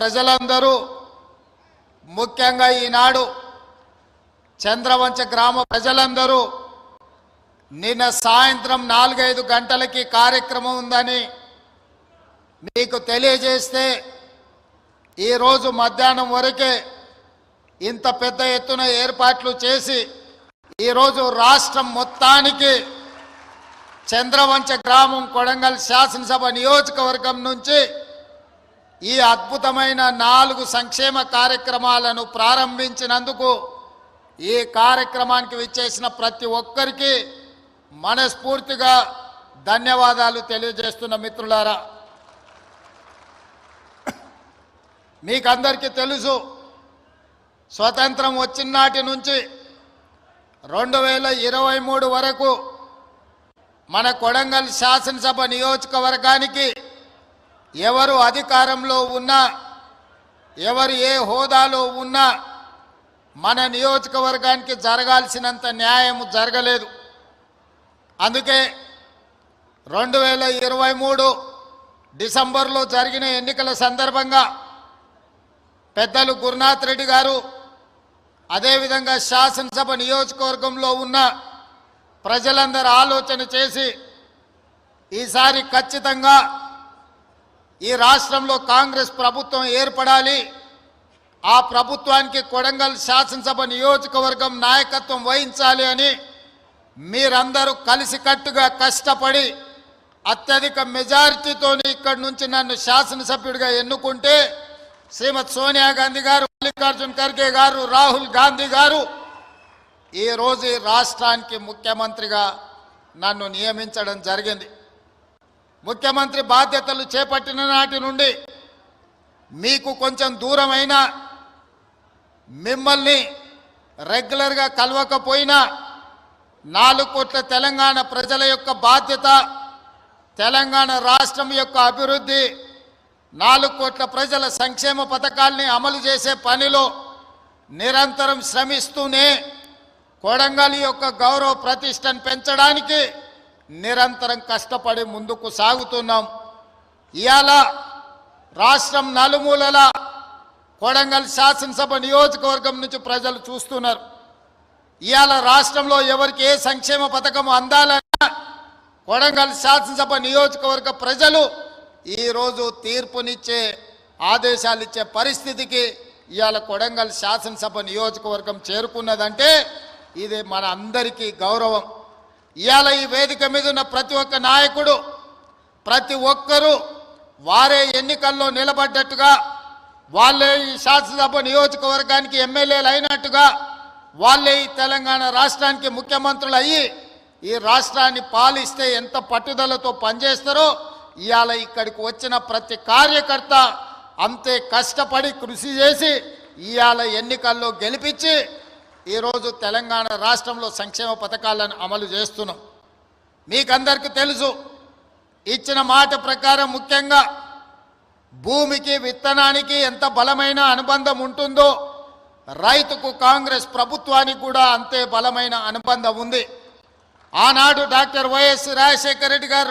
ప్రజలందరూ ముఖ్యంగా ఈనాడు చంద్రవంచ గ్రామ ప్రజలందరూ నిన్న సాయంత్రం 4-5 గంటలకి కార్యక్రమం ఉందని మీకు తెలియజేస్తే ఈరోజు మధ్యాహ్నం వరకే ఇంత పెద్ద ఎత్తున ఏర్పాట్లు చేసి ఈరోజు రాష్ట్రం మొత్తానికి చంద్రవంచ గ్రామం కొడంగల్ శాసనసభ నియోజకవర్గం నుంచి ఈ అద్భుతమైన 4 సంక్షేమ కార్యక్రమాలను ప్రారంభించినందుకు ఈ కార్యక్రమానికి విచ్చేసిన ప్రతి ఒక్కరికి మనస్ఫూర్తిగా ధన్యవాదాలు తెలియజేస్తున్న మిత్రులారా, మీకందరికీ తెలుసు స్వతంత్రం వచ్చినాటి నుంచి 2023 వరకు మన కొడంగల్ శాసనసభ నియోజకవర్గానికి ఎవరు అధికారంలో ఉన్నా ఎవరు ఏ హోదాలో ఉన్నా మన నియోజకవర్గానికి జరగాల్సినంత న్యాయం జరగలేదు. అందుకే 2023 డిసెంబర్లో జరిగిన ఎన్నికల సందర్భంగా పెద్దలు గురునాథ్ రెడ్డి గారు అదేవిధంగా శాసనసభ నియోజకవర్గంలో ఉన్న ప్రజలందరూ ఆలోచన చేసి ఈసారి ఖచ్చితంగా ఈ రాష్ట్రంలో కాంగ్రెస్ ప్రభుత్వం ఏర్పడాలి, ఆ ప్రభుత్వానికి కొడంగల్ శాసనసభ నియోజకవర్గం నాయకత్వం వహించాలి అని మీరందరూ కలిసికట్టుగా కష్టపడి అత్యధిక మెజారిటీతో ఇక్కడి నుంచి నన్ను శాసనసభ్యుడిగా ఎన్నుకుంటే శ్రీమతి సోనియా గాంధీ గారు, మల్లికార్జున్ ఖర్గే గారు, రాహుల్ గాంధీ గారు ఈరోజు ఈ రాష్ట్రానికి ముఖ్యమంత్రిగా నన్ను నియమించడం జరిగింది. ముఖ్యమంత్రి బాధ్యతలు చేపట్టిన నాటి నుండి మీకు కొంచెం దూరమైన మిమ్మల్ని రెగ్యులర్గా కలవకపోయినా 4 కోట్ల తెలంగాణ ప్రజల యొక్క బాధ్యత, తెలంగాణ రాష్ట్రం యొక్క అభివృద్ధి, 4 కోట్ల ప్రజల సంక్షేమ పథకాల్ని అమలు చేసే పనిలో నిరంతరం శ్రమిస్తూనే కొడంగల్ యొక్క గౌరవ ప్రతిష్టను పెంచడానికి నిరంతరం కష్టపడి ముందుకు సాగుతున్నాం. ఇవాళ రాష్ట్రం నలుమూలల కొడంగల్ శాసనసభ నియోజకవర్గం నుంచి ప్రజలు చూస్తున్నారు. ఇవాళ రాష్ట్రంలో ఎవరికి ఏ సంక్షేమ పథకం అందాలన్నా కొడంగల్ శాసనసభ నియోజకవర్గ ప్రజలు ఈరోజు తీర్పునిచ్చే ఆదేశాలు ఇచ్చే పరిస్థితికి ఇవాళ కొడంగల్ శాసనసభ నియోజకవర్గం చేరుకున్నదంటే ఇది మన అందరికీ గౌరవం. ఇవాళ ఈ వేదిక మీద ఉన్న ప్రతి ఒక్క నాయకుడు, ప్రతి ఒక్కరూ వారే ఎన్నికల్లో నిలబడ్డట్టుగా, వాళ్ళే ఈ శాసనసభ నియోజకవర్గానికి ఎమ్మెల్యేలు అయినట్టుగా, వాళ్ళే ఈ తెలంగాణ రాష్ట్రానికి ముఖ్యమంత్రులు అయ్యి ఈ రాష్ట్రాన్ని పాలిస్తే ఎంత పట్టుదలతో పనిచేస్తారో ఇవాళ ఇక్కడికి వచ్చిన ప్రతి కార్యకర్త అంతే కష్టపడి కృషి చేసి ఇవాళ ఎన్నికల్లో గెలిపించి ఈరోజు తెలంగాణ రాష్ట్రంలో సంక్షేమ పథకాలను అమలు చేస్తున్నాం. మీకందరికీ తెలుసు, ఇచ్చిన మాట ప్రకారం ముఖ్యంగా భూమికి విత్తనానికి ఎంత బలమైన అనుబంధం ఉంటుందో రైతుకు కాంగ్రెస్ ప్రభుత్వానికి కూడా అంతే బలమైన అనుబంధం ఉంది. ఆనాడు డాక్టర్ వైఎస్ రాజశేఖర రెడ్డి గారు